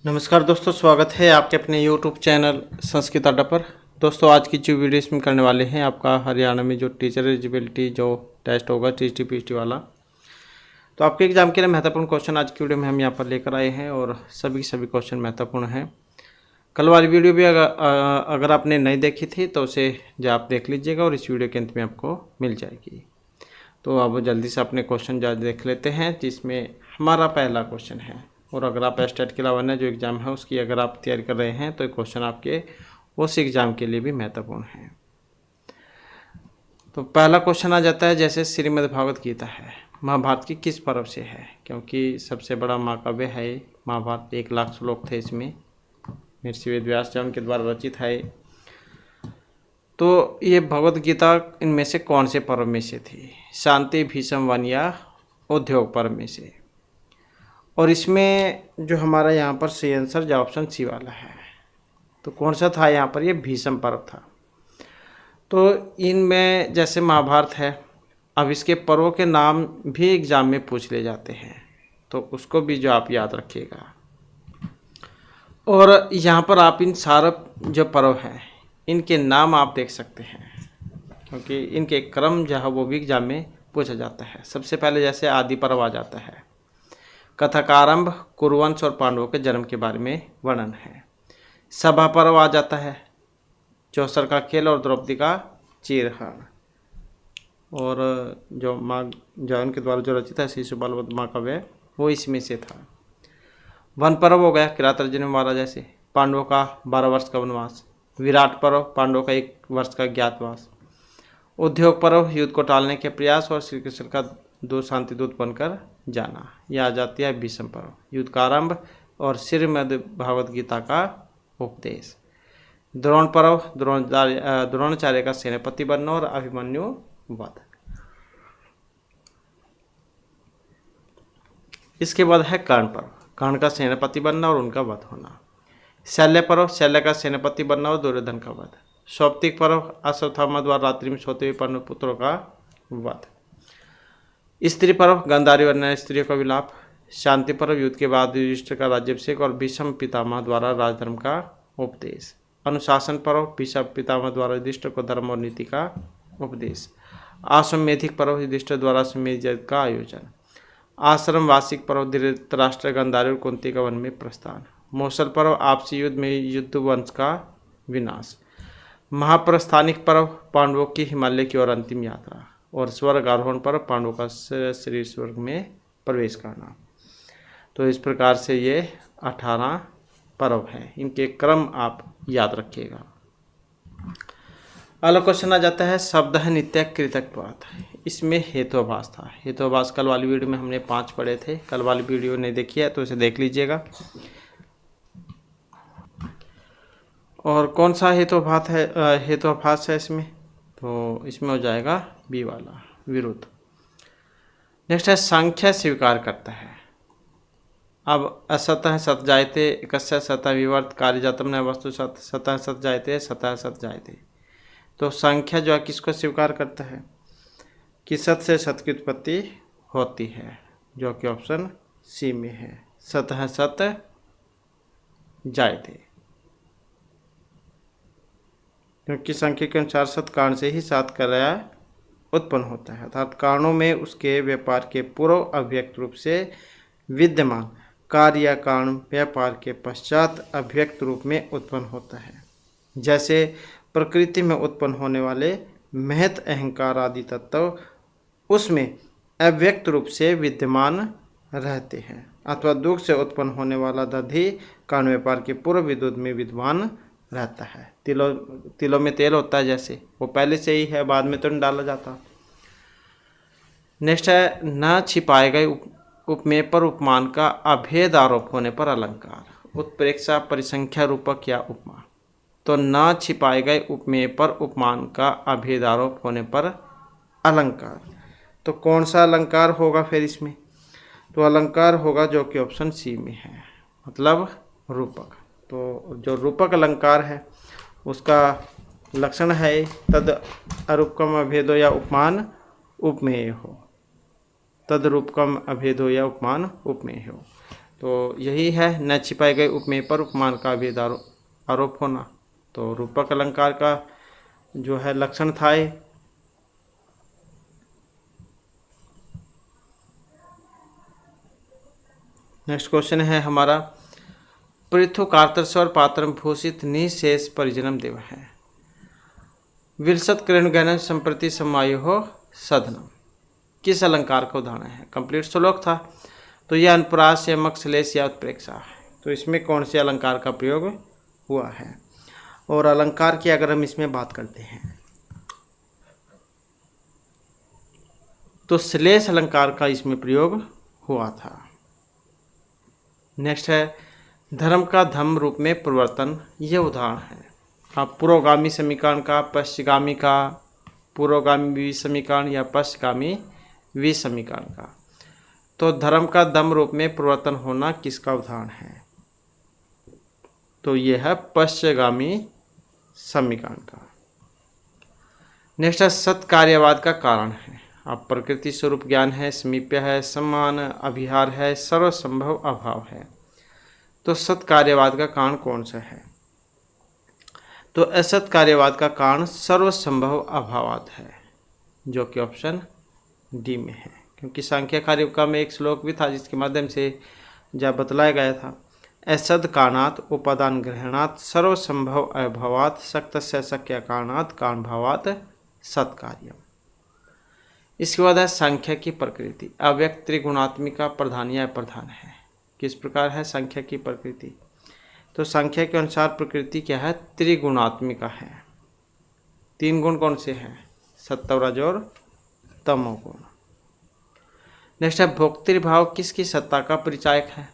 नमस्कार दोस्तों, स्वागत है आपके अपने YouTube चैनल संस्कृत अड्डा पर। दोस्तों, आज की जो वीडियो इसमें करने वाले हैं आपका हरियाणा में जो टीचर एलिजिबिलिटी जो टेस्ट होगा टीटी पीटी वाला, तो आपके एग्जाम के लिए महत्वपूर्ण क्वेश्चन आज की वीडियो में हम यहाँ पर लेकर आए हैं और सभी क्वेश्चन महत्वपूर्ण हैं। कल वाली वीडियो भी अगर आपने नहीं देखी थी तो उसे जो आप देख लीजिएगा और इस वीडियो के अंत में आपको मिल जाएगी। तो अब जल्दी से अपने क्वेश्चन देख लेते हैं, जिसमें हमारा पहला क्वेश्चन है। और अगर आप स्टेट के अलावा जो एग्ज़ाम है उसकी अगर आप तैयारी कर रहे हैं तो क्वेश्चन आपके उस एग्ज़ाम के लिए भी महत्वपूर्ण है। तो पहला क्वेश्चन आ जाता है, जैसे श्रीमद् भागवत गीता है, महाभारत की किस पर्व से है? क्योंकि सबसे बड़ा महाकाव्य है महाभारत, 1,00,000 श्लोक थे इसमें, महर्षि वेद व्यास जी के द्वारा रचित है। तो ये भगवत गीता इनमें से कौन से पर्व में से थी? शांति, भीष्म, वन या उद्योग पर्व में से। और इसमें जो हमारा यहाँ पर सही आंसर जो ऑप्शन सी वाला है, तो कौन सा था यहाँ पर? ये भीष्म पर्व था। तो इनमें जैसे महाभारत है, अब इसके पर्वों के नाम भी एग्जाम में पूछ ले जाते हैं, तो उसको भी जो आप याद रखिएगा। और यहाँ पर आप इन सारे जो पर्व हैं इनके नाम आप देख सकते हैं, क्योंकि इनके क्रम जो है वो भी एग्जाम में पूछा जाता है। सबसे पहले जैसे आदि पर्व आ जाता है, कथा का आरंभ, कुरुवंश और पांडवों के जन्म के बारे में वर्णन है। सभा पर्व आ जाता है, चौसर का खेल और द्रौपदी का चीरहरण। और जो उनके द्वारा जो रचित है शिशुपाल महाकाव्य, वो इसमें से था। वन पर्व हो गया, किरात अर्जुन महाराजा से, पांडवों का 12 वर्ष का वनवास। विराट पर्व, पांडवों का 1 वर्ष का ज्ञातवास। उद्योग पर्व, युद्ध को टालने के प्रयास और श्री कृष्ण का 2 शांति दूत बनकर जाना। यह आ जाती है भीष्म पर्व, युद्ध का आरंभ और श्रीमद् भागवत गीता का उपदेश। द्रोण पर्व, द्रोणाचार्य का सेनापति बनना और अभिमन्यु वध। इसके बाद है कर्ण पर्व, कर्ण का सेनापति बनना और उनका वध होना। शल्य पर्व, शल्य का सेनापति बनना और दुर्योधन का वध। सौप्तिक पर्व, अश्वत्थामा द्वारा रात्रि में सोते हुए पांडव पुत्रों का वध। स्त्री पर्व, गांधारी और अन्य स्त्रियों का विलाप। शांति पर्व, युद्ध के बाद युधिष्ठिर का राज्याभिषेक और भीष्म पितामह द्वारा राजधर्म का उपदेश। अनुशासन पर्व, भीष्म पितामह द्वारा युधिष्ठिर को धर्म और नीति का उपदेश। आश्वमेधिक पर्व, युधिष्ठिर द्वारा अश्वमेध यज्ञ का आयोजन। आश्रम वार्षिक पर्व, धृतराष्ट्र, गांधारी और कुंती का वन में प्रस्थान। मौसल पर्व, आपसी युद्ध में युद्ध वंश का विनाश। महाप्रस्थानिक पर्व, पांडवों की हिमालय की ओर अंतिम यात्रा। और स्वर्ग आरोहण पर पांडवों का शरीर स्वर्ग में प्रवेश करना। तो इस प्रकार से ये 18 पर्व हैं, इनके क्रम आप याद रखिएगा। अगला क्वेश्चन आ जाता है, शब्द है नित्य कृतकवाद। इसमें हेतुभास था। हेतुभास कल वाली वीडियो में हमने 5 पढ़े थे, कल वाली वीडियो नहीं देखी है तो इसे देख लीजिएगा। और कौन सा हेतुभास है इसमें? तो इसमें हो जाएगा बी वाला, विरुद्ध। नेक्स्ट है संख्या स्वीकार करता है। अब असतः सत जायते, एकस्य सतः विवर्त, कार्य जातम न वस्तु सतः सत जायते, सतः सत जायते। तो संख्या जो है किसको स्वीकार करता है? कि सत से सत की उत्पत्ति होती है, जो कि ऑप्शन सी में है, सतः सत जायते। क्योंकि संख्या के अनुसार सत कारण से ही सात कार्य उत्पन्न होता है, अर्थात कारणों में उसके व्यापार के पूर्व अव्यक्त रूप से विद्यमान कार्य या कारण व्यापार के पश्चात अव्यक्त रूप में उत्पन्न होता है। जैसे प्रकृति में उत्पन्न होने वाले महत अहंकार आदि तत्व उसमें अव्यक्त रूप से विद्यमान रहते हैं, अथवा दुख से उत्पन्न होने वाला दधि कारण व्यापार के पूर्व विद्युत में विद्यमान रहता है। तिलों में तेल होता है, जैसे वो पहले से ही है, बाद में तो नहीं डाला जाता। नेक्स्ट है, न छिपाए गए उपमेय पर उपमान का अभेद आरोप होने पर अलंकार। उत्प्रेक्षा, परिसंख्या, रूपक या उपमा। तो न छिपाए गए उपमेय पर उपमान का अभेद आरोप होने पर अलंकार। तो कौन सा अलंकार होगा फिर इसमें? तो अलंकार होगा जो कि ऑप्शन सी में है, मतलब रूपक। तो जो रूपक अलंकार है उसका लक्षण है तद अरूपकम अभेदो या उपमान उपमेय हो, तद रूपकम अभेदो या उपमान उपमेय हो। तो यही है न छिपाए गए उपमेय पर उपमान का अभेद आरोप होना। तो रूपक अलंकार का जो है लक्षण था ये। नेक्स्ट क्वेश्चन है हमारा, पृथु कार्तस्वर पात्रम भूषित निशेष परिजनम देव है, विलसत कृणगणन संप्रति समायो हो सधनम, किस अलंकार का उदाहरण है? कंप्लीट श्लोक था। तो यह अनुप्रास या मक्सलेश या उत्प्रेक्षा है। तो इसमें कौन से अलंकार का प्रयोग हुआ है? और अलंकार की अगर हम इसमें बात करते हैं तो श्लेष अलंकार का इसमें प्रयोग हुआ था। नेक्स्ट है, धर्म का धम्म रूप में परिवर्तन, यह उदाहरण है। आप पुरोगामी समीकरण का, पश्चिगामी का, पुरोगामी समीकरण या पश्चिगामी विसमीकरण का। तो धर्म का धम्म रूप में परिवर्तन होना किसका उदाहरण है? तो यह है पश्चिगामी समीकरण का। नेक्स्ट है, सत्कार्यवाद का कारण है। आप प्रकृति स्वरूप ज्ञान है, समीप्य है, समान अभिहार है, सर्वसंभव अभाव है। तो सत्कार्यवाद का कारण कौन सा है? तो असत कार्यवाद का कारण सर्वसंभव अभावात है, जो कि ऑप्शन डी में है। क्योंकि सांख्य कार्य में एक श्लोक भी था जिसके माध्यम से जब बतलाया गया था, असद कारणात उपादान ग्रहणात सर्वसंभव अभावात शक्तस्य शक्य कारणात कारणभावात सत्कार्यम। इसके बाद है संख्या की प्रकृति, अव्यक्त त्रिगुणात्मिका प्रधान या प्रधान है। किस प्रकार है संख्या की प्रकृति? तो संख्या के अनुसार प्रकृति क्या है? त्रिगुणात्मिका है। तीन गुण कौन से हैं? सत्व रज और तमोगुण। नेक्स्ट है, भोक्तृभाव किसकी सत्ता का परिचायक है?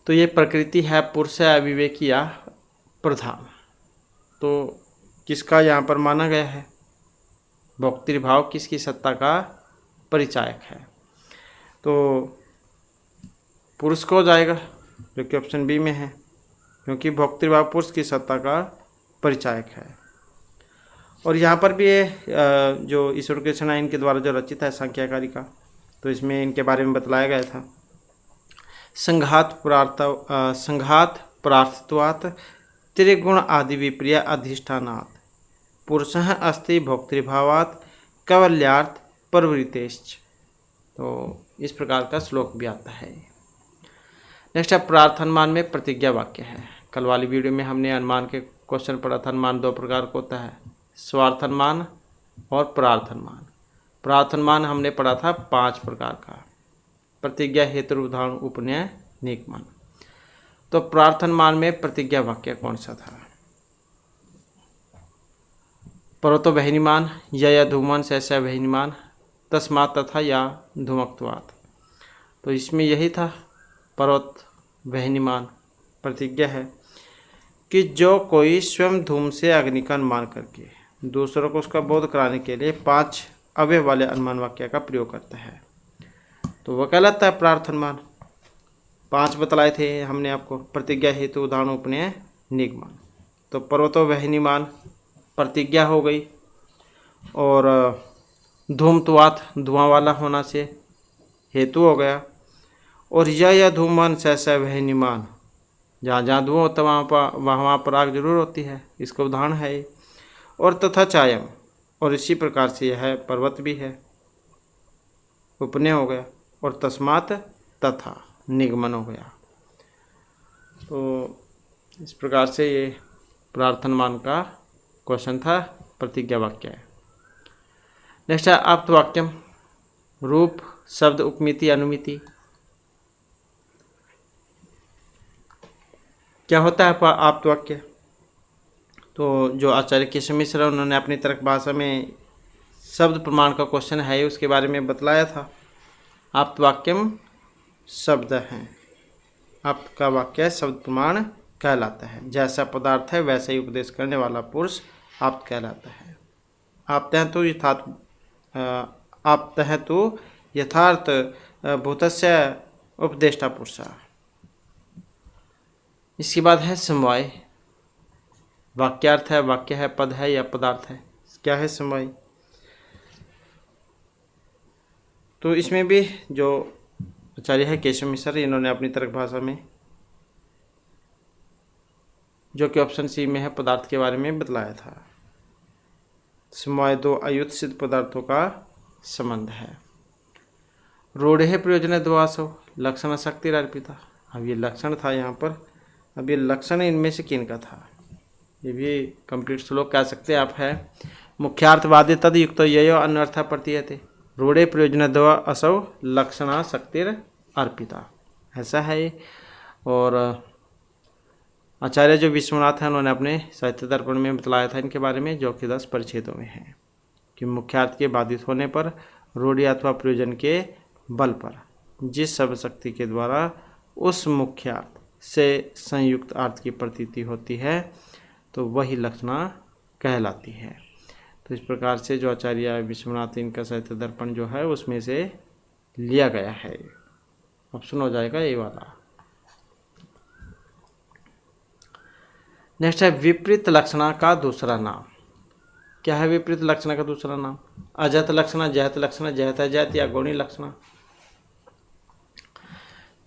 तो ये प्रकृति है पुरुष अविवेकी या प्रधान। तो किसका यहाँ पर माना गया है? भोक्तृभाव किसकी सत्ता का परिचायक है? तो पुरुष को हो जाएगा, जो कि ऑप्शन बी में है, क्योंकि भोक्तृभाव पुरुष की सत्ता का परिचायक है। और यहाँ पर भी ये जो ईश्वर कृष्ण इनके द्वारा जो रचित है संख्याकारी का, तो इसमें इनके बारे में बतलाया गया था। संघात प्रार्थत्वात् त्रिगुण आदि विप्रिय अधिष्ठानात् पुरुषः अस्ति भोक्तृभावात् कैवल्यार्थ प्रवृत्तेश्च। तो इस प्रकार का श्लोक भी आता है। नेक्स्ट है, प्रार्थनमान में प्रतिज्ञा वाक्य है। कल वाली वीडियो में हमने अनुमान के क्वेश्चन पढ़ा था। अनुमान दो प्रकार का होता है, स्वार्थनमान और प्रार्थनमान। प्रार्थनमान हमने पढ़ा था 5 प्रकार का, प्रतिज्ञा, हेतु, उदाहरण, उपनय, निगमन। तो प्रार्थनमान में प्रतिज्ञा वाक्य कौन सा था? पर्वतो वह्निमान, या धूमन सहसा वह्निमान, तस्मात् तथा या धूमक्त्वात्। तो इसमें यही था, पर्वत वह्निमान प्रतिज्ञा है कि जो कोई स्वयं धूम से अग्नि का अनुमान करके दूसरों को उसका बोध कराने के लिए 5 अवयव वाले अनुमान वाक्य का प्रयोग करता है, तो वह कहलाता है प्रार्थनमान। 5 बतलाए थे हमने आपको, प्रतिज्ञा, हेतु, उदाहरण, उपनय, निगमन। तो पर्वतो वह्निमान प्रतिज्ञा हो गई, और धूमत्वात् धुआं वाला होना से हेतु हो गया, और या धूमन सहसा वह्निमान, जहाँ जहाँ धुआं होता है वहाँ पर आग जरूर होती है, इसका उदाहरण है ये। और तथा चायम, और इसी प्रकार से यह पर्वत भी है, उपनय हो गया, और तस्मात् तथा निगमन हो गया। तो इस प्रकार से ये प्रार्थनमान का क्वेश्चन था, प्रतिज्ञा वाक्य है। नेक्स्ट है आप्त वाक्यम, रूप, शब्द, उपमिति, अनुमिति। क्या होता है आप्त वाक्य? तो जो आचार्य केशव मिश्र उन्होंने अपनी तर्क भाषा में शब्द प्रमाण का क्वेश्चन है उसके बारे में बतलाया था। आप्त वाक्यम शब्द हैं, आप्त का वाक्य शब्द प्रमाण कहलाता है। जैसा पदार्थ है वैसा ही उपदेश करने वाला पुरुष आप्त कहलाता है। आप्त है तो यथार्थ भूतस्य उपदेष्टा पुरुषा। इसके बाद है समवाय। वाक्यार्थ है, वाक्य है, पद है या पदार्थ है। क्या है समवाय? तो इसमें भी जो आचार्य है केशव मिश्र, इन्होंने अपनी तर्क भाषा में, जो कि ऑप्शन सी में है, पदार्थ के बारे में बतलाया था। समवाय दो अयुत सिद्ध पदार्थों का संबंध है। रूढ़े प्रयोजन द्वासो लक्षण शक्ति अर्पिता। अब ये लक्षण था यहाँ पर, अब ये लक्षण इनमें से किन का था, ये भी कंप्लीट श्लोक कह सकते हैं आप है। मुख्यार्थवादी तद युक्त यो अन्यर्थ प्रतीयते रूढ़े प्रयोजन द्वा असौ लक्षणा शक्तिर अर्पिता, ऐसा है ये। और आचार्य जो विश्वनाथ हैं उन्होंने अपने साहित्य दर्पण में बतलाया था इनके बारे में, जो कि 10 परिच्छेदों में है, कि मुख्यार्थ के बाधित होने पर रूढ़ि अथवा प्रयोजन के बल पर जिस शब्द शक्ति के द्वारा उस मुख्यार्थ से संयुक्त अर्थ की प्रतीति होती है तो वही लक्षणा कहलाती है। तो इस प्रकार से जो आचार्य विश्वनाथ इनका साहित्य दर्पण जो है उसमें से लिया गया है। ऑप्शन हो जाएगा ये वाला। नेक्स्ट है विपरीत लक्षणा का दूसरा नाम। क्या है विपरीत लक्षणा का दूसरा नाम? अजहत लक्षणा, जहत लक्षणा, जहत अजहत या गौणी लक्षणा।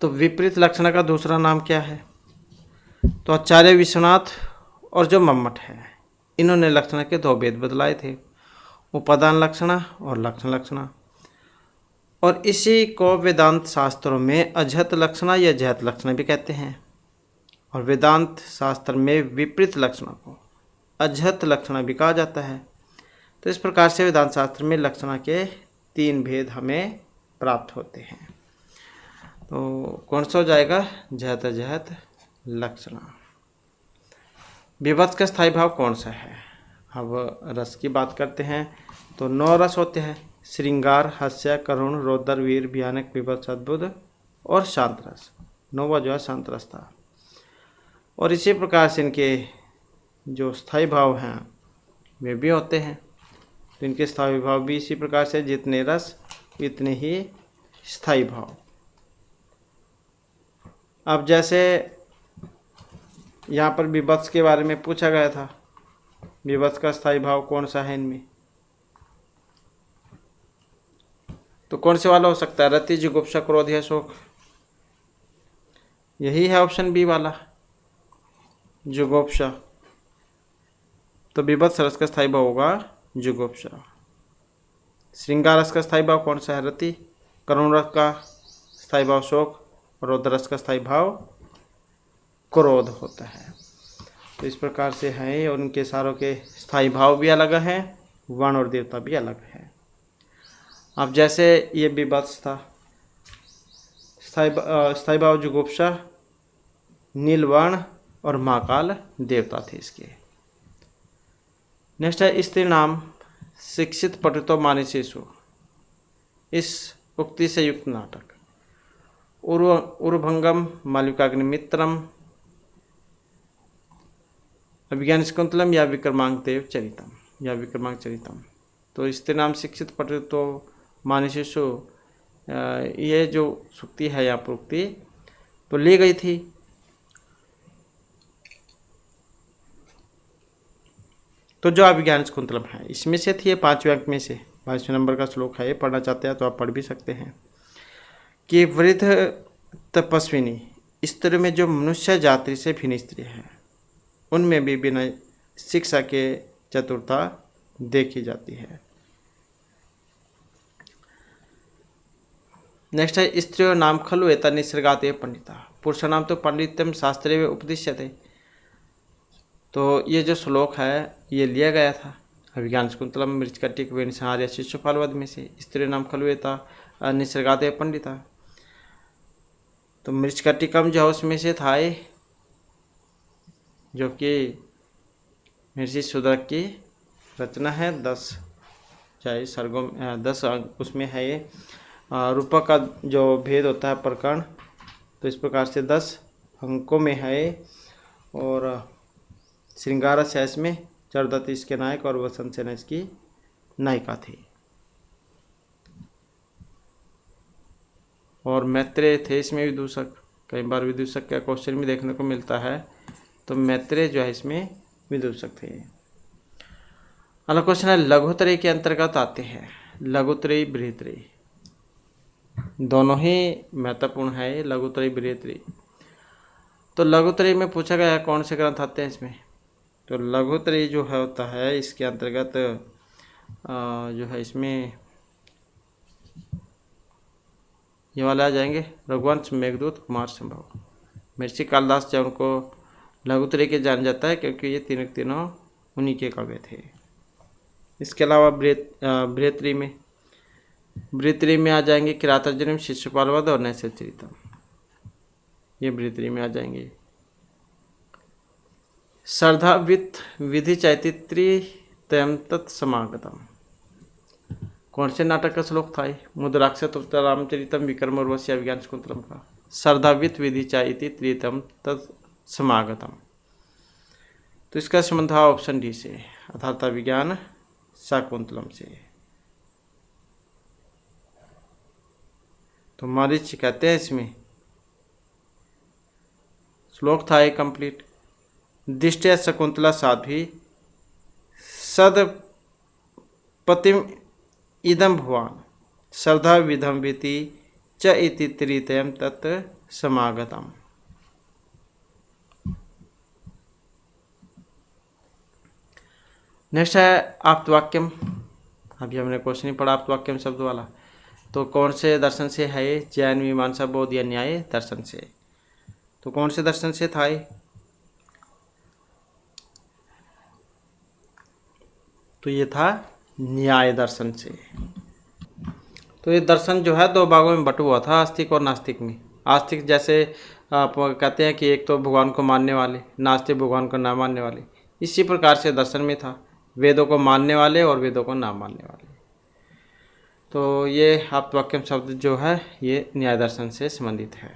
तो विपरीत लक्षणा का दूसरा नाम क्या है? तो आचार्य विश्वनाथ और जो मम्मट है इन्होंने लक्षणा के 2 भेद बदलाए थे, उपादान लक्षणा और लक्षण लक्षणा। और इसी को वेदांत शास्त्रों में अजहत लक्षणा या जहत लक्षणा भी कहते हैं, और वेदांत शास्त्र में विपरीत लक्षणा को अजहत लक्षणा भी कहा जाता है। तो इस प्रकार से वेदांत शास्त्र में लक्षणा के 3 भेद हमें प्राप्त होते हैं। तो कौन सा हो जाएगा? जहत अजहत लक्षणा। विभत्स का स्थायी भाव कौन सा है? अब रस की बात करते हैं तो 9 रस होते हैं, श्रृंगार, हास्य, करुण, रौद्र, वीर, भयानक, विभत्स, अद्भुत और शांत रस। 9वां जो है शांत रस था। और इसी प्रकार से इनके जो स्थायी भाव हैं वे भी होते हैं। तो इनके स्थायी भाव भी इसी प्रकार से, जितने रस इतने ही स्थायी भाव। अब जैसे यहाँ पर विभत्स के बारे में पूछा गया था, विभत्स का स्थायी भाव कौन सा है इनमें? तो कौन से वाला हो सकता है? रति, जुगुप्सा, क्रोध या शोक। यही है ऑप्शन बी वाला, जुगुप्सा। तो विभत्स रस का स्थायी भाव होगा जुगुप्सा। श्रृंगार रस का स्थायी भाव कौन सा है? रति। करुण रस का स्थायी भाव शोक। रौद्र रस का स्थायी भाव क्रोध होता है। तो इस प्रकार से है, और उनके सारों के स्थायी भाव भी अलग हैं, वर्ण और देवता भी अलग है। अब जैसे ये विभत्स था, स्थायी भाव जुगुप्सा, नीलवर्ण और महाकाल देवता थे इसके। नेक्स्ट है स्त्री नाम शिक्षित पठितो मानसेषु, इस उक्ति से युक्त नाटक। उर्भंगम, मालविकाग्निमित्रम, अभिज्ञान शकुंतलम या विक्रमांक देव चरितम या विक्रमांक चरितम। तो स्त्री नाम शिक्षित पठितो मानसेषु, ये जो सुक्ति है यहाँ पर उक्ति तो ली गई थी। तो जो अभिज्ञान शकुंतलम है इसमें से थी, 5वें अंक में से 22वें नंबर का श्लोक है। ये पढ़ना चाहते हैं तो आप पढ़ भी सकते हैं कि वृद्ध तपस्विनी स्त्री में जो मनुष्य जाति से भिन्न स्त्री है उनमें भी बिना शिक्षा के चतुरता देखी जाती है। नेक्स्ट है स्त्रियों नाम खलु एता निसर्गाते पंडिता, पुरुष नाम तो पंडित्यम शास्त्रे उपदिश्यते। तो ये जो श्लोक है ये लिया गया था अभिज्ञान शकुंतलम मृच्छकटिक वेणुसंहार या शिशुपाल वध में से। स्त्री नाम खलु एता निसर्गाते पंडिता, तो मृच्छकटिकम जो है उसमें से था ये, जो कि महर्षि शूद्रक की रचना है। 10 चाहे सर्गों 10 अंक उसमें है ये। रूपक का जो भेद होता है प्रकरण, तो इस प्रकार से 10 अंकों में है। और श्रृंगार रस है इसमें, चरदत्त इसके नायक और वसंत सेना इसकी नायिका थी। और मैत्रेय थे इसमें विदूषक। कई बार विदूषक का क्वेश्चन भी देखने को मिलता है, तो मैत्रेय जो है इसमें विदूषक थे। अगला क्वेश्चन है लघुत्रय के अंतर्गत आते हैं लघुत्रय, बृहत्रय। दोनों ही महत्वपूर्ण है ये लघुत्रयी बृहत्त्रयी। तो लघुत्रयी में पूछा गया है कौन से ग्रंथ आते हैं इसमें। तो लघुत्रयी जो है होता है इसके अंतर्गत जो है इसमें ये वाले आ जाएंगे रघुवंश, मेघदूत, कुमार संभव। महर्षि कालिदास जब उनको लघुत्रयी के जाना जाता है क्योंकि ये तीनों उन्हीं के काव्य थे। इसके अलावा बृहत्त्रयी में आ जाएंगे किरातार्जुनीय, शिशुपाल वध और नैषधीयचरितम्। ये बृहत्त्रयी में आ जाएंगे। श्रद्धा विधि चैतित्री तयम तत्समागतम। कौन से नाटक का श्लोक था? मुद्राक्ष रामचरितम, विक्रम उर्वशी, अभिज्ञान शकुंतलम का। श्रद्धावित विधि चाइति त्रितम तत्समागतम। तो इसका संबंध है ऑप्शन डी से, अर्थात अभिज्ञान शाकुंतलम से। तो मरीच कहते हैं इसमें श्लोक था एक कंप्लीट। दिष्टया शकुंतला साध्वी सद पतिम इदम भुवान श्रद्धा विधम विति च इति त्रितयम तत् समागतम। नेक्स्ट है आप्तवाक्यम। अभी हमने क्वेश्चन ही पढ़ा आप्तवाक्यम शब्द वाला। तो कौन से दर्शन से है ये? जैन, मीमांसा, बौद्ध या न्याय दर्शन से। तो कौन से दर्शन से था ये? तो ये था न्याय दर्शन से। तो ये दर्शन जो है दो भागों में बटा हुआ था, आस्तिक और नास्तिक में। आस्तिक जैसे आप कहते हैं कि एक तो भगवान को मानने वाले, नास्तिक भगवान को ना मानने वाले। इसी प्रकार से दर्शन में था, वेदों को मानने वाले और वेदों को ना मानने वाले। तो ये आप्तवाक्यम शब्द जो है ये न्याय दर्शन से संबंधित है।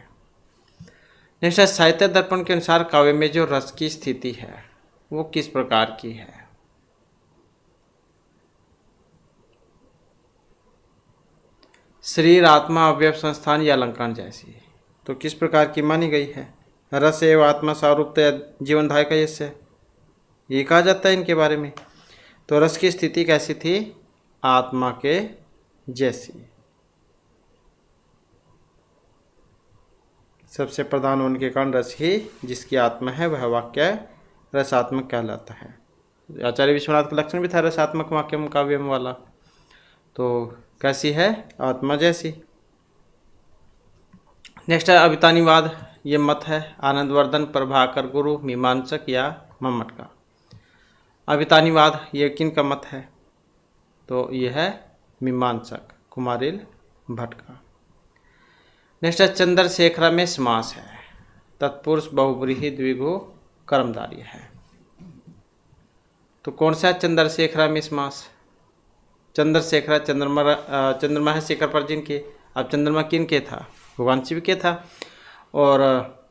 नेक्स्ट है साहित्य दर्पण के अनुसार काव्य में जो रस की स्थिति है वो किस प्रकार की है? शरीर, आत्मा, अवयव, संस्थान या अलंकार जैसी। तो किस प्रकार की मानी गई है? रस एवं आत्मा सारूप जीवनधाय का यश है, ये कहा जाता है इनके बारे में। तो रस की स्थिति कैसी थी? आत्मा के जैसी। सबसे प्रधान होने के कारण रस ही जिसकी आत्मा है वह वाक्य रसात्मक कहलाता है। आचार्य विश्वनाथ का लक्षण भी था रसात्मक वाक्यम काव्यम वाला। तो कैसी है? आत्मा जैसी। नेक्स्ट है अभितानिवाद। ये मत है आनंदवर्धन, प्रभाकर गुरु, मीमांसक या मम्मट का। अभितानिवाद ये किन का मत है? तो ये है मीमांसक, कुमारिल भट्ट का। नेक्स्ट है चंद्रशेखरा में समास है, तत्पुरुष, बहुब्रीहि, द्विगु, कर्मधारय है। तो कौन सा चंद्रशेखरा में समास? चंद्रशेखरा चंद्रमा है शेखर पर जिनके। अब चंद्रमा किन के था? भगवान शिव के था। और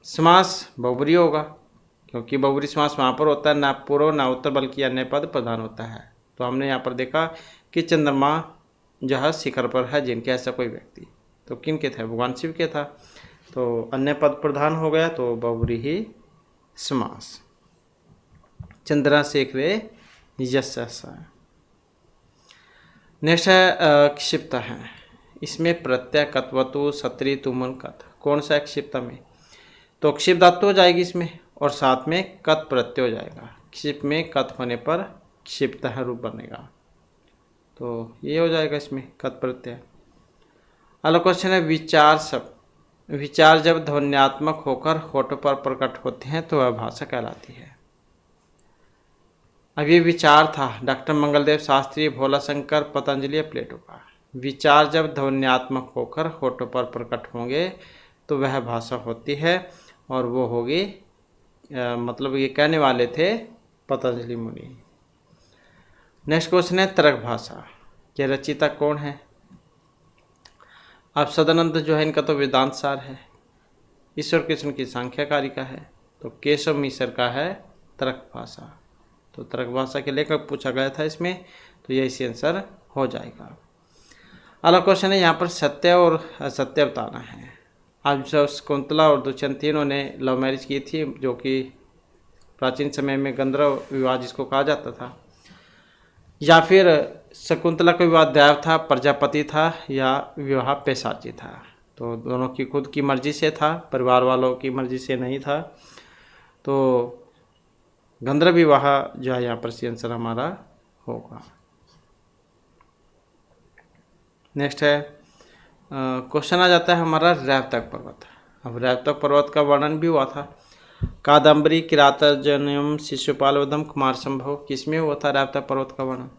समास बहुब्री होगा क्योंकि बहुब्री समास वहाँ पर होता है ना पूर्व ना उत्तर बल्कि अन्य पद प्रधान होता है। तो हमने यहाँ पर देखा कि चंद्रमा जहाँ शिखर पर है जिनके, ऐसा कोई व्यक्ति। तो किन के थे? भगवान शिव के था। तो अन्य पद प्रधान हो गया तो बहुब्री ही समास। चंद्रशेखरे यश। नेक्स्ट है क्षिप्त है। इसमें प्रत्यय कत्वतु सत्री तुमन कथ। कौन सा है क्षिप्त में? तो क्षिप्त धातु हो जाएगी इसमें और साथ में कत प्रत्यय हो जाएगा। क्षिप्त में कत होने पर क्षिप्त रूप बनेगा। तो ये हो जाएगा इसमें कत प्रत्यय। अगला क्वेश्चन है विचार शब्द। विचार जब ध्वन्यात्मक होकर होठ पर प्रकट होते हैं तो वह भाषा कहलाती है। अब ये विचार था डॉक्टर मंगलदेव शास्त्री, भोला शंकर, पतंजलि, प्लेटो का। विचार जब ध्वन्यात्मक होकर होठों पर प्रकट होंगे तो वह भाषा होती है और वो होगी मतलब ये कहने वाले थे पतंजलि मुनि। नेक्स्ट क्वेश्चन है तर्क भाषा के रचयिता कौन है? अब सदानंद जो है इनका तो वेदांत सार है। ईश्वर कृष्ण की सांख्यकारिका है। तो केशव मिश्र का है तर्क भाषा। तो तर्क भाषा के लेखक पूछा गया था इसमें, तो यही सी आंसर हो जाएगा। अगला क्वेश्चन है यहाँ पर सत्य और असत्य बताना है। अब जब शकुंतला और दुष्यंत तीनों ने लव मैरिज की थी, जो कि प्राचीन समय में गंधर्व विवाह जिसको कहा जाता था, या फिर शकुंतला का विवाह दैव था, प्रजापति था, या विवाह पैशाची था। तो दोनों की खुद की मर्जी से था, परिवार वालों की मर्जी से नहीं था। तो गंधर्व विवाह जो है यहाँ पर सी आंसर हमारा होगा। नेक्स्ट है क्वेश्चन आ जाता है हमारा रैवतक पर्वत। अब रैवतक पर्वत का वर्णन भी हुआ था। कादम्बरी, किरातार्जुनीयम, शिशुपालवधम, कुमार संभव, किसमें हुआ था रैवतक पर्वत का वर्णन?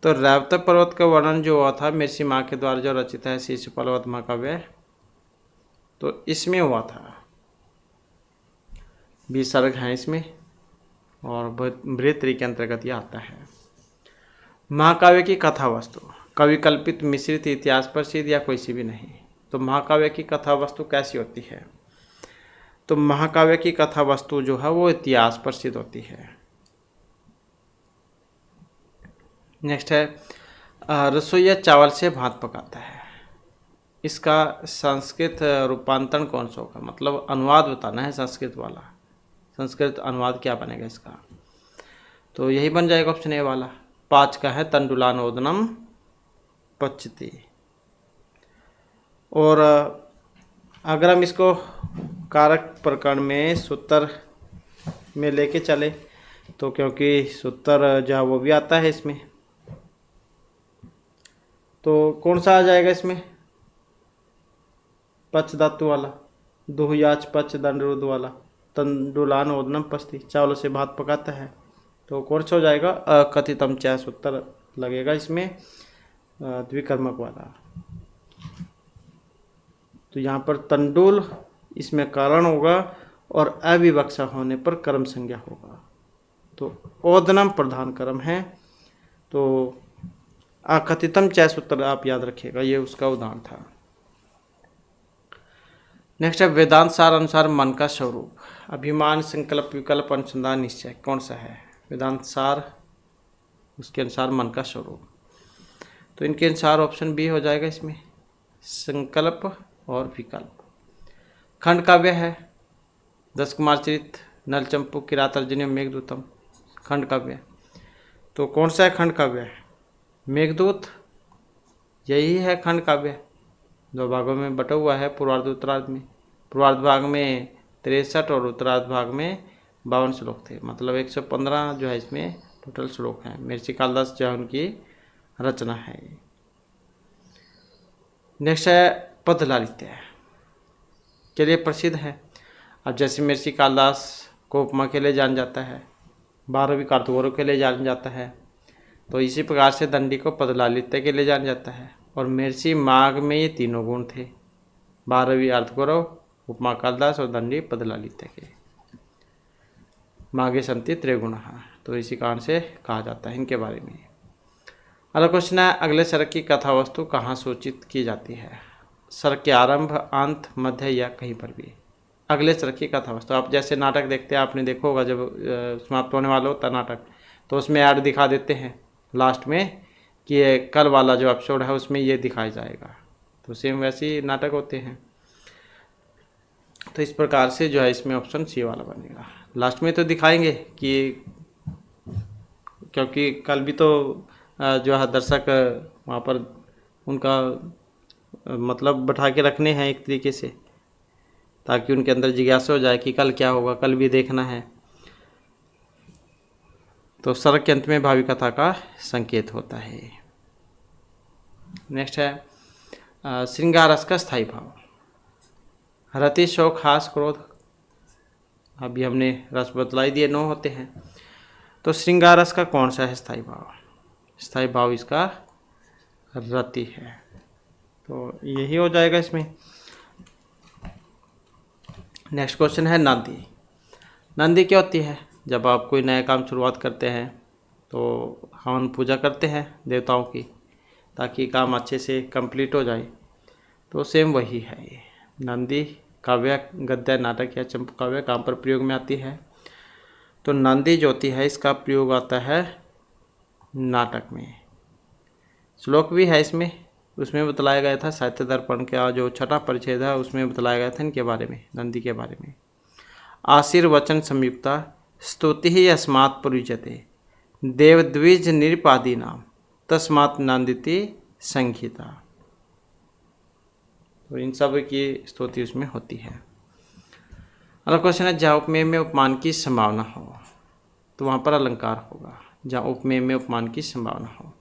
तो रैवतक पर्वत का वर्णन जो हुआ था मिर्ची माँ के द्वारा जो रचित है शिशुपालवध महाकाव्य, तो इसमें हुआ था। 20 सर्ग हैं इसमें और बृहत्तरी के अंतर्गत यह आता है। महाकाव्य की कथा वस्तु कवि कल्पित, मिश्रित, इतिहास प्रसिद्ध या कोई सी भी नहीं। तो महाकाव्य की कथा वस्तु कैसी होती है? तो महाकाव्य की कथा वस्तु जो है वो इतिहास प्रसिद्ध होती है। नेक्स्ट है रसोईया चावल से भात पकाता है, इसका संस्कृत रूपांतरण कौन सा होगा? मतलब अनुवाद बताना है संस्कृत वाला, संस्कृत अनुवाद क्या बनेगा इसका? तो यही बन जाएगा ऑप्शन ए वाला। 5 का है तंडुलानोदनम पच्यते। और अगर हम इसको कारक प्रकरण में सूत्र में लेके चले तो क्योंकि सूत्र जो है वो भी आता है इसमें, तो कौन सा आ जाएगा इसमें? पच धातु वाला, दुहयाच पच दंडरुद वाला, तंडुलान ओदनम पस्ती, चावलों से भात पकाता है। तो कौन सा हो जाएगा? अकथितम च सूत्र लगेगा इसमें, द्विकर्मक वाला। तो यहाँ पर तंडुल इसमें कारण होगा और अविवक्षा होने पर कर्म संज्ञा होगा। तो ओदनम प्रधान कर्म है। तो अकथितम च सूत्र आप याद रखिएगा, ये उसका उदाहरण था। नेक्स्ट है वेदांत सार अनुसार मन का स्वरूप। अभिमान, संकल्प, विकल्प, अनुसंधान, निश्चय, कौन सा है? वेदांत सार उसके अनुसार मन का स्वरूप। तो इनके अनुसार ऑप्शन बी हो जाएगा इसमें, संकल्प और विकल्प। खंड काव्य है 10 कुमार चरित, नलचंपू, किरातार्जुनीयम, मेघदूतम, खंड काव्य। तो कौन सा है खंड काव्य? मेघदूत, यही है खंड काव्य। 2 भागों में बटा हुआ है, पूर्वार्ध उत्तरार्ध में। पूर्वार्ध भाग में 63 और उत्तरार्ध भाग में 52 श्लोक थे, मतलब 115 जो है इसमें टोटल श्लोक हैं। महर्षि कालिदास जो है उनकी रचना है। नेक्स्ट है पदलालित्य के लिए प्रसिद्ध है। अब जैसे महर्षि कालिदास को उपमा के लिए जान जाता है, 12वीं कार्तवरों के लिए जान जाता है, तो इसी प्रकार से दंडी को पदलालित्य के लिए जान जाता है। और महर्षि माघ में ये तीनों गुण थे, 12वीं अर्धगौरव, उपमा कालिदास और दंडी पदलालित्य के। माघे संति त्रिगुण, तो इसी कारण से कहा जाता है इनके बारे में। अगला क्वेश्चन है अगले सर्ग की कथा वस्तु कहाँ सूचित की जाती है? सर्ग के आरंभ, अंत, मध्य या कहीं पर भी। अगले सर्ग की कथा वस्तु, आप जैसे नाटक देखते हैं, आपने देखा होगा जब समाप्त होने वाला होता नाटक, तो उसमें ऐड दिखा देते हैं लास्ट में कि ये कल वाला जो एपिसोड है उसमें ये दिखाया जाएगा। तो सेम वैसे ही नाटक होते हैं। तो इस प्रकार से जो है इसमें ऑप्शन सी वाला बनेगा। लास्ट में तो दिखाएंगे कि, क्योंकि कल भी तो जो है दर्शक वहाँ पर उनका मतलब बैठा के रखने हैं एक तरीके से, ताकि उनके अंदर जिज्ञासा हो जाए कि कल क्या होगा, कल भी देखना है। तो सर्ग के अंत में भावी कथा का संकेत होता है। नेक्स्ट है श्रृंगार रस का स्थायी भाव। रति, शोक, हास, क्रोध, अभी हमने रस बतलाई दिए 9 होते हैं। तो श्रृंगार रस का कौन सा है स्थायी भाव? स्थायी भाव इसका रति है, तो यही हो जाएगा इसमें। नेक्स्ट क्वेश्चन है नंदी। नंदी क्या होती है? जब आप कोई नया काम शुरुआत करते हैं तो हवन पूजा करते हैं देवताओं की, ताकि काम अच्छे से कंप्लीट हो जाए। तो सेम वही है ये नंदी। काव्य, गद्य, नाटक या चंपू काव्य काम पर प्रयोग में आती है। तो नंदी जो होती है इसका प्रयोग आता है नाटक में। श्लोक भी है इसमें, उसमें बतलाया गया था साहित्य दर्पण का जो 6वां परिच्छेद है उसमें बतलाया गया था इनके बारे में, नंदी के बारे में। आशीर्वचन संयुक्ता स्तुति ही अस्मात् प्रयुज्यते देवद्विज निरपादीनाम तस्मात् नंदिति संहिता। और इन सब की स्तुति उसमें होती है। अगला क्वेश्चन है, जहाँ उपमेय में उपमान की संभावना हो तो वहाँ पर अलंकार होगा। जहाँ उपमेय में उपमान की संभावना हो,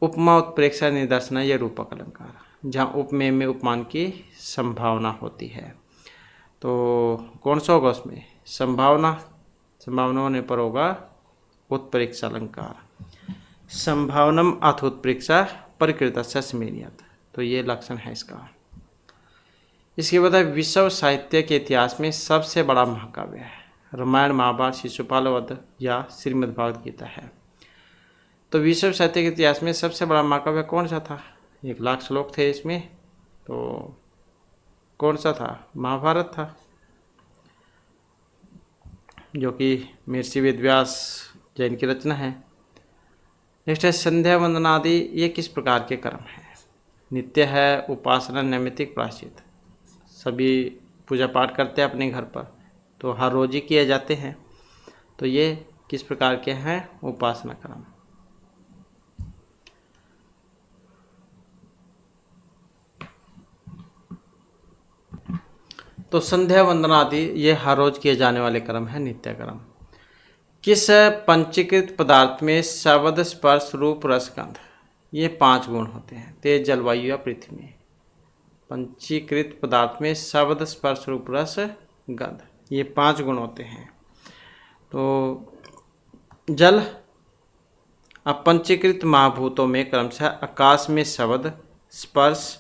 उपमा, उत्प्रेक्षा, निदर्शन या रूपक अलंकार। जहाँ उपमेय में उपमान की संभावना होती है तो कौन सा होगा उसमें? संभावना। संभावना होने पर होगा उत्प्रेक्षा अलंकार। संभावनम अथ उत्प्रेक्षा परिकृतस्य स्मेरियत, तो ये लक्षण है इसका। इसके बाद विश्व साहित्य के इतिहास में सबसे बड़ा महाकाव्य है रामायण, महाभारत, शिशुपाल वध या श्रीमद्भागवत गीता है। तो विश्व साहित्य के इतिहास में सबसे बड़ा महाकाव्य कौन सा था? 1,00,000 श्लोक थे इसमें, तो कौन सा था? महाभारत था, जो कि महर्षि वेदव्यास जैन की रचना है। नेक्स्ट है, संध्या वंदनादि ये किस प्रकार के कर्म हैं? नित्य है, उपासना, नैमित्तिक, प्रायश्चित। सभी पूजा पाठ करते हैं अपने घर पर, तो हर रोज ही किए जाते हैं। तो ये किस प्रकार के हैं? उपासना कर्म। तो संध्या वंदना आदि ये हर रोज किए जाने वाले कर्म है, नित्य कर्म। किस पंचीकृत पदार्थ में शब्द, स्पर्श, रूप, रस, गंध ये 5 गुण होते हैं? तेज, जल, वायु या पृथ्वी में। पंचीकृत पदार्थ में शब्द, स्पर्श, रूप, रस, गंध ये 5 गुण होते हैं। तो जल, अब पंचीकृत महाभूतों में क्रमशः आकाश में शब्द, स्पर्श,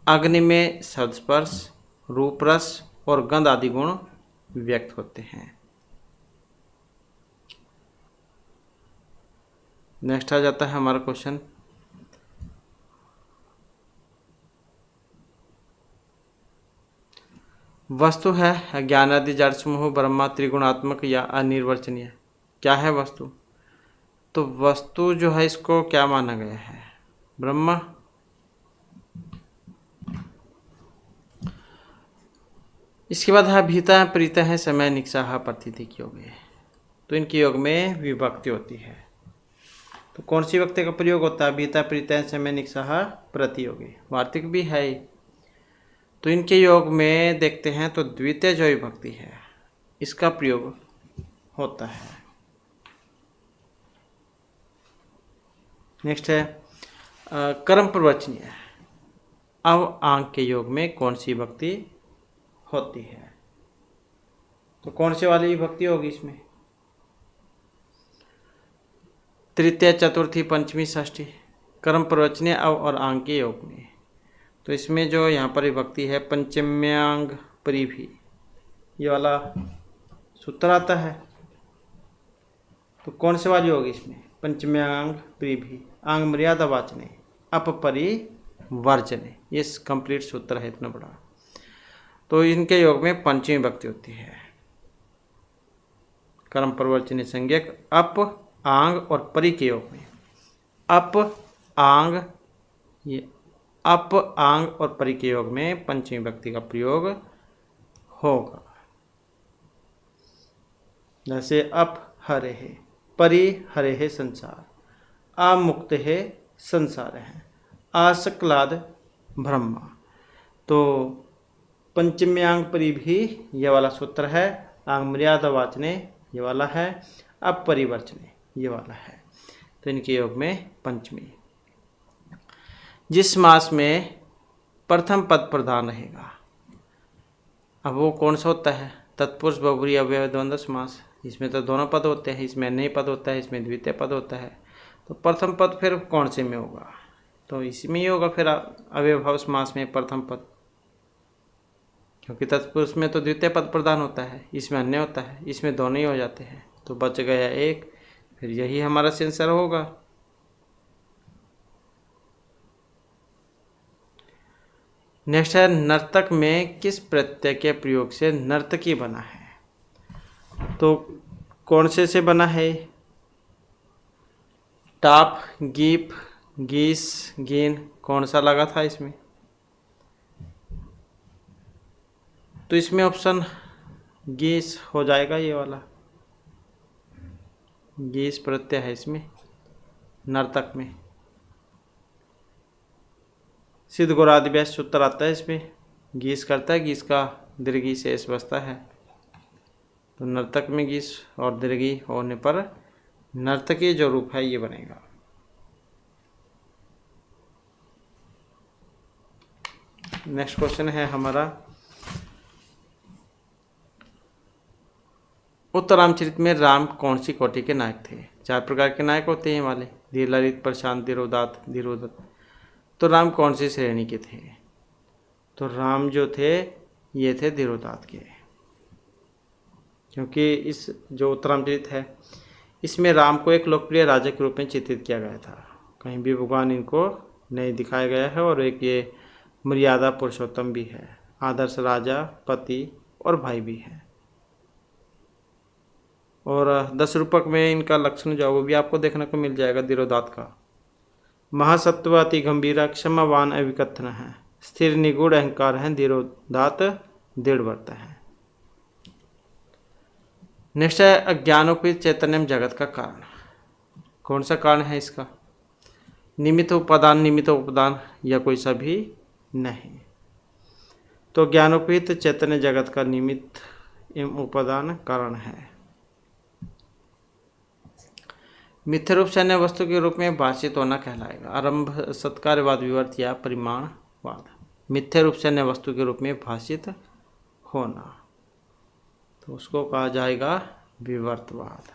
अग्नि में शब्द, स्पर्श, रूप, रस और गंध आदि गुण व्यक्त होते हैं। नेक्स्ट आ जाता है हमारा क्वेश्चन, वस्तु है ज्ञानादि जड़ समूह ब्रह्मा त्रिगुणात्मक या अनिर्वचनीय। क्या है वस्तु? तो वस्तु जो है इसको क्या माना गया है? ब्रह्मा। इसके बाद है भीता है, प्रीता है, समय, निक्षाह, प्रतिथिक योग है। तो इनके योग में विभक्ति होती है। तो कौन सी विभक्ति का प्रयोग होता है? भीता, प्रीता है, समय, निक्षाह, प्रतियोगी। वार्तिक भी है। तो इनके योग में देखते हैं तो द्वितीय जो विभक्ति है इसका प्रयोग होता है। नेक्स्ट है कर्म प्रवचनीय। अब आंक के योग में कौन सी विभक्ति होती है? तो कौन सी वाली विभक्ति होगी इसमें? तृतीय, चतुर्थी, पंचमी, षष्ठी। कर्म प्रवचनीय अव और आंक के योग में। तो इसमें जो यहाँ पर विभक्ति है पंचम्यांग परिभी, ये वाला सूत्र आता है। तो कौन से वाली होगी इसमें? पंचम्यांग परिभी, आंग मर्यादा वाचने, अपरिवर्जने। ये कंप्लीट सूत्र है इतना बड़ा। तो इनके योग में पंचमी विभक्ति होती है। कर्म प्रवचनीय संज्ञक अप, आंग और परि के योग में अप, आंग, ये अप, आंग और परि के योग में पंचमी विभक्ति का प्रयोग होगा। जैसे अप हरे है, परि हरे है संसार, अमुक्त है संसार है, आसक्लाद ब्रह्मा। तो पंचम्यांग परि भी ये वाला सूत्र है, आंग मर्यादा वाचने ये वाला है, अपरिवर्चने ये वाला है। तो इनके योग में पंचमी। जिस मास में प्रथम पद प्रधान रहेगा, अब वो कौन सा होता है? तत्पुरुष, बहुब्रीहि, अव्यय, द्वंद्व समास। इसमें तो दोनों पद होते हैं, इसमें नहीं पद होता है, इसमें द्वितीय पद होता है। तो प्रथम पद फिर कौन से में होगा? तो इसमें ही होगा फिर अव्ययभाव समास में प्रथम पद, क्योंकि तत्पुरुष में तो द्वितीय पद प्रधान होता है, इसमें अन्य होता है, इसमें दोनों ही हो जाते हैं। तो बच गया एक, फिर यही हमारा सेंसर होगा। नेक्स्ट है नर्तक में किस प्रत्यय के प्रयोग से नर्तकी बना है? तो कौन से बना है? टाप, गीप, गीस, गीन, कौन सा लगा था इसमें? तो इसमें ऑप्शन गीस हो जाएगा, ये वाला गीस प्रत्यय है इसमें नर्तक में। सिद्ध गौरादिव्यास सूत्र आता है इसमें, गीस करता है, गीस का दीर्घी से एस बसता है, तो नर्तक में गीस और दीर्घी होने पर नर्तकी जो रूप है ये बनेगा। नेक्स्ट क्वेश्चन है हमारा, उत्तरामचरित में राम कौन सी कोटि के नायक थे? 4 प्रकार के नायक होते हैं वाले, धीर, ललित, प्रशांत, धीरोदात्त, धीरोदत्त। तो राम कौन सी श्रेणी के थे? तो राम जो थे ये थे धीरोदात्त के, क्योंकि इस जो उत्तरामचरित है इसमें राम को एक लोकप्रिय राजा के रूप में चित्रित किया गया था, कहीं भी भगवान इनको नहीं दिखाया गया है, और एक ये मर्यादा पुरुषोत्तम भी है, आदर्श राजा, पति और भाई भी है। और 10 रूपक में इनका लक्षण जो है वो भी आपको देखने को मिल जाएगा धीरोदात्त का। महासत्व, अति गंभीरा, क्षमावान, अविकथन है, स्थिर निगूढ़ अहंकार है, धीरोदात्त दृढ़ व्रत है। नेक्स्ट है अज्ञानोपित चैतन्यम जगत का कारण। कौन सा कारण है इसका? निमित्त उपादान, निमित्त उपादान या कोई सा भी नहीं। तो ज्ञानोपित चैतन्य जगत का निमित्त एवं उपादान कारण है। मिथ्या रूप से अन्य वस्तु के रूप में भाषित होना कहलाएगा। आरंभ सत्कार्यवाद, विवर्त या परिमाणवाद। मिथ्या रूप से अन्य वस्तु के रूप में भाषित होना, तो उसको कहा जाएगा विवर्तवाद।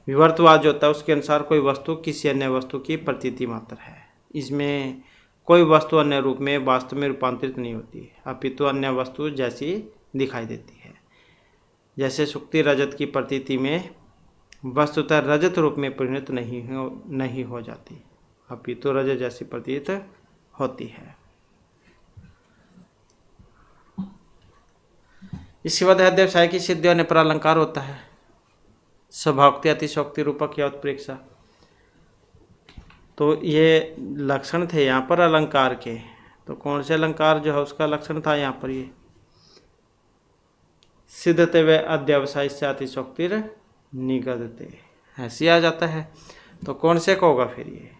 विवर्तवाद जो होता है उसके अनुसार कोई वस्तु किसी अन्य वस्तु की प्रतीति मात्र है। इसमें कोई वस्तु अन्य रूप में वास्तव में रूपांतरित नहीं होती, अपितु अन्य वस्तु जैसी दिखाई देती है। जैसे सुक्ति रजत की प्रतीति में वस्तुतः रजत रूप में परिणत नहीं हो जाती, अपितु रजत जैसी प्रतीत होती है। इसके बाद अध्यवसाय की सिद्धि होने पर अलंकार होता है। स्वभावोक्ति, अतिशयोक्ति, रूपक या उत्प्रेक्षा। तो ये लक्षण थे यहाँ पर अलंकार के। तो कौन से अलंकार जो है उसका लक्षण था यहाँ पर ये सिद्धते व अध्यवसाय से अतिशयोक्तिर निगदते, ऐसे आ जाता है। तो कौन से को होगा फिर? ये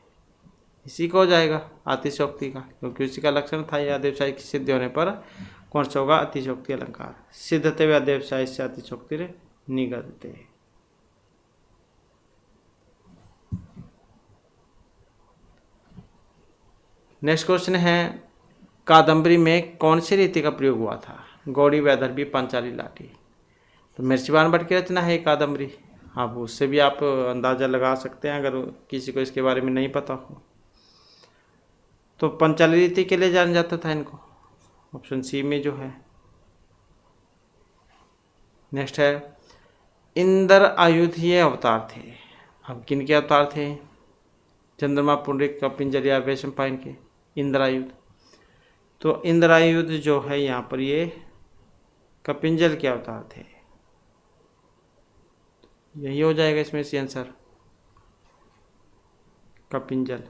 इसी को हो जाएगा अतिशयोक्ति का, क्योंकि उसी का लक्षण था ये अध्यवसाय की सिद्धि होने पर कौन सा होगा? अतिशयोक्ति अलंकार। सिद्धते व अध्यवसाय से अतिशयोक्तिर निगदते। नेक्स्ट क्वेश्चन है कादम्बरी में कौन सी रीति का प्रयोग हुआ था? गौड़ी, वैदर्भी, पांचाली, लाठी। तो मिर्चवान भट्ट की रचना है कादम्बरी। आप उससे भी आप अंदाज़ा लगा सकते हैं अगर किसी को इसके बारे में नहीं पता हो। तो पांचाली रीति के लिए जाना जाता था इनको, ऑप्शन सी में जो है। नेक्स्ट है इंद्र आयुध ये अवतार थे। अब किन के अवतार थे? चंद्रमा, पुंडरीक, कपिंजल या वैशंपायन के इंद्रायुध। तो इंद्रायुध जो है यहाँ पर ये कपिंजल के अवतार थे, यही हो जाएगा इसमें सी आंसर, कपिंजल।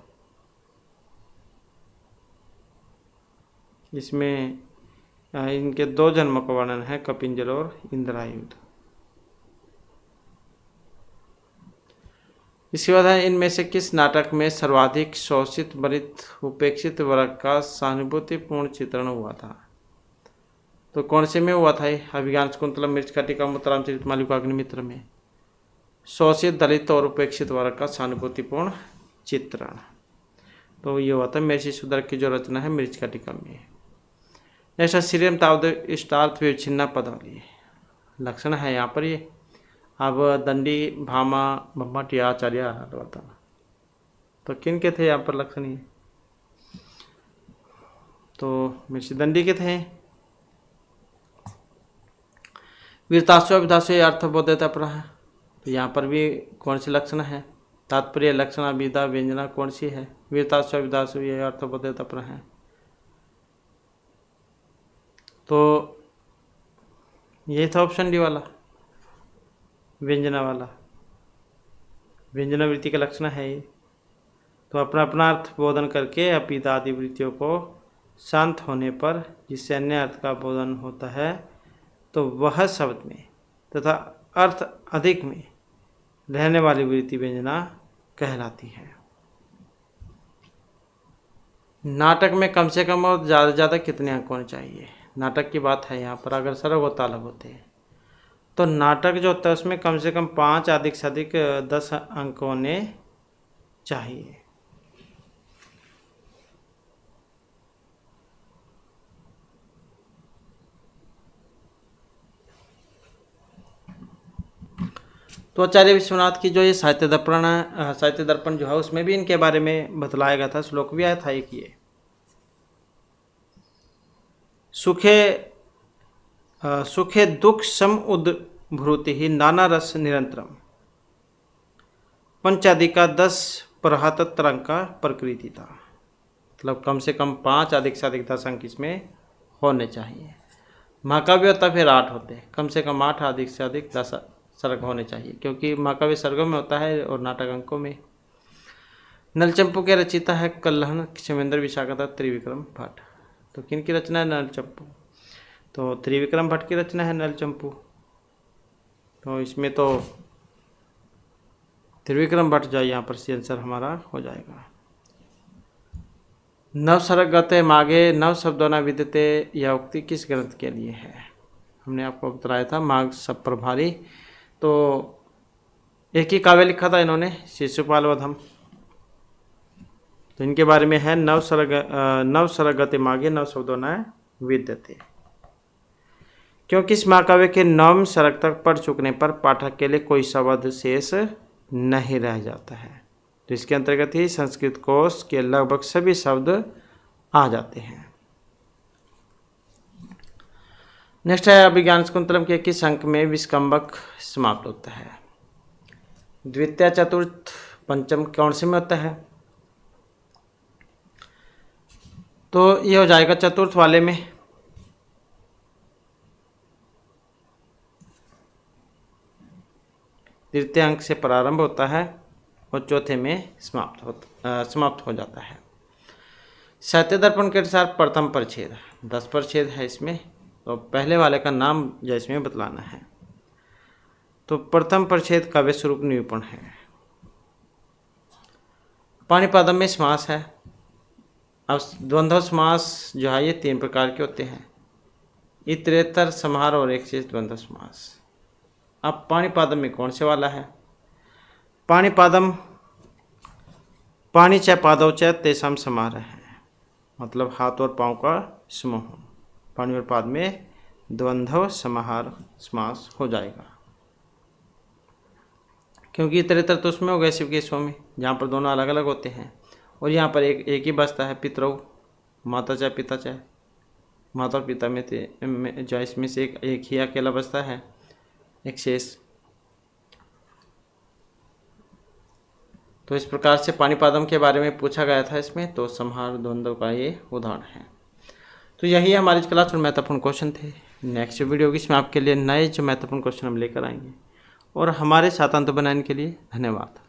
इसमें इनके 2 जन्मों का वर्णन है, कपिंजल और इंद्रायुध। इसके बाद है इनमें से किस नाटक में सर्वाधिक शोषित, वरित, उपेक्षित वर्ग का सहानुभूतिपूर्ण चित्रण हुआ था? तो कौन से में हुआ था? अभिज्ञान शाकुंतलम, मृच्छकटिकम, उत्तरामचरित मालिका, अग्निमित्र में शोषित, दलित और उपेक्षित वर्ग का सहानुभूतिपूर्ण चित्रण। तो ये हुआ था महर्षि सुदर्भ की जो रचना है मृच्छकटिका में। नेक्स्ट श्रीरम तावद इष्टार्थ विच्छिन्ना पदावली। लक्षण है यहाँ पर ये। अब दंडी, भामा, भम्मट या आचार्य बताना। तो किन के थे यहाँ पर लक्षण? ये तो महर्षि दंडी के थे। वीरतास्व, अभिधास्व, अर्थबोधता पर है। तो यहाँ पर भी कौन से लक्षण है? तात्पर्य, लक्षण, अभिधा, व्यंजना कौन सी है? वीरतास्व, अभिधास्व, ये अर्थबोधता पर है। तो ये था ऑप्शन डी वाला, व्यंजना वाला। व्यंजना वृत्ति का लक्षण है ये। तो अपना अपना अर्थ बोधन करके अपिता आदि वृत्तियों को शांत होने पर जिससे अन्य अर्थ का बोधन होता है तो वह शब्द में तथा अर्थ अधिक में रहने वाली वृत्ति व्यंजना कहलाती है। नाटक में कम से कम और ज़्यादा से ज़्यादा कितने अंक होने चाहिए? नाटक की बात है यहाँ पर। अगर सर्ग और तालव होते हैं तो नाटक जो होता है उसमें कम से कम 5, अधिक से अधिक 10 अंक होने चाहिए। तो आचार्य विश्वनाथ की जो ये साहित्य दर्पण जो है उसमें भी इनके बारे में बतलाया गया था, श्लोक भी आया था एक ये, सुखे दुख सम उद्भ्रुति ही नाना रस निरंतरम पंचाधिका 10 प्रहत तरंग का प्रकृति था। मतलब कम से कम 5, अधिक से अधिक 10 अंक इसमें होने चाहिए। महाकाव्य होता फिर 8 होते, कम से कम 8, अधिक से अधिक 10 सर्ग होने चाहिए, क्योंकि महाकाव्य सर्गों में होता है और नाटक अंकों में। नलचंपू के रचिता है कल्हण क्षेमेंद्र विशाखदत्त त्रिविक्रम भट्ट। तो किन की रचना है? नलचंपू। तो त्रिविक्रम भट्ट की रचना है नलचंपू। तो इसमें तो त्रिविक्रम भट्ट जो यहाँ पर सी आंसर हमारा हो जाएगा। नव सर्ग गते मागे नव शब्दों न विद्यते, यह उक्ति किस ग्रंथ के लिए है? हमने आपको बताया था माघ सब प्रभारी। तो एक ही काव्य लिखा था इन्होंने, शिशुपाल वधम। तो इनके बारे में है नव सर्ग गते मागे नव शब्दों न विद्यते। क्योंकि इस महाकाव्य के 9 सर्ग तक पढ़ चुकने पर पाठक के लिए कोई शब्द शेष नहीं रह जाता है। तो इसके अंतर्गत ही संस्कृत कोश के लगभग सभी शब्द आ जाते हैं। नेक्स्ट है अभिज्ञान शाकुंतलम के किस अंक में विस्कंबक समाप्त होता है? द्वितीय, चतुर्थ, पंचम कौन से में होता है? तो ये हो जाएगा चतुर्थ वाले में। तृतीय अंक से प्रारंभ होता है और चौथे में समाप्त हो जाता है। साहित्य दर्पण के अनुसार प्रथम परिच्छेद 10 परिच्छेद है इसमें, तो पहले वाले का नाम जो इसमें बतलाना है। तो प्रथम परिच्छेद काव्य स्वरूप निरूपण है। पाणिपादम में समास है। अब द्वंद्व समास जो है ये 3 प्रकार के होते हैं, इतरेतर, समाहार और एक शेष द्वंद्व समास। अब पाणिपादम में कौन से वाला है? पाणिपादम पाणी च पादौ च तेषां समाहार है, मतलब हाथ और पाँव का समूह। पाणी और पाद में द्वंद्व समाहार समास हो जाएगा, क्योंकि इतरेतर तो उसमें हो गए शिव के स्वामी, जहाँ पर दोनों अलग अलग होते हैं। और यहाँ पर एक ही बसता है, पितरौ, माता चाहे पिता चाहे, माता और पिता में जो इसमें से एक ही अकेला बसता है, एक शेष। तो इस प्रकार से पाणिपादम के बारे में पूछा गया था इसमें, तो संहार द्वंद्व का ये उदाहरण है। तो यही हमारी क्लास में महत्वपूर्ण क्वेश्चन थे। नेक्स्ट वीडियो की इसमें आपके लिए नए जो महत्वपूर्ण क्वेश्चन हम लेकर आएंगे। और हमारे साथ अंत बनाने के लिए धन्यवाद।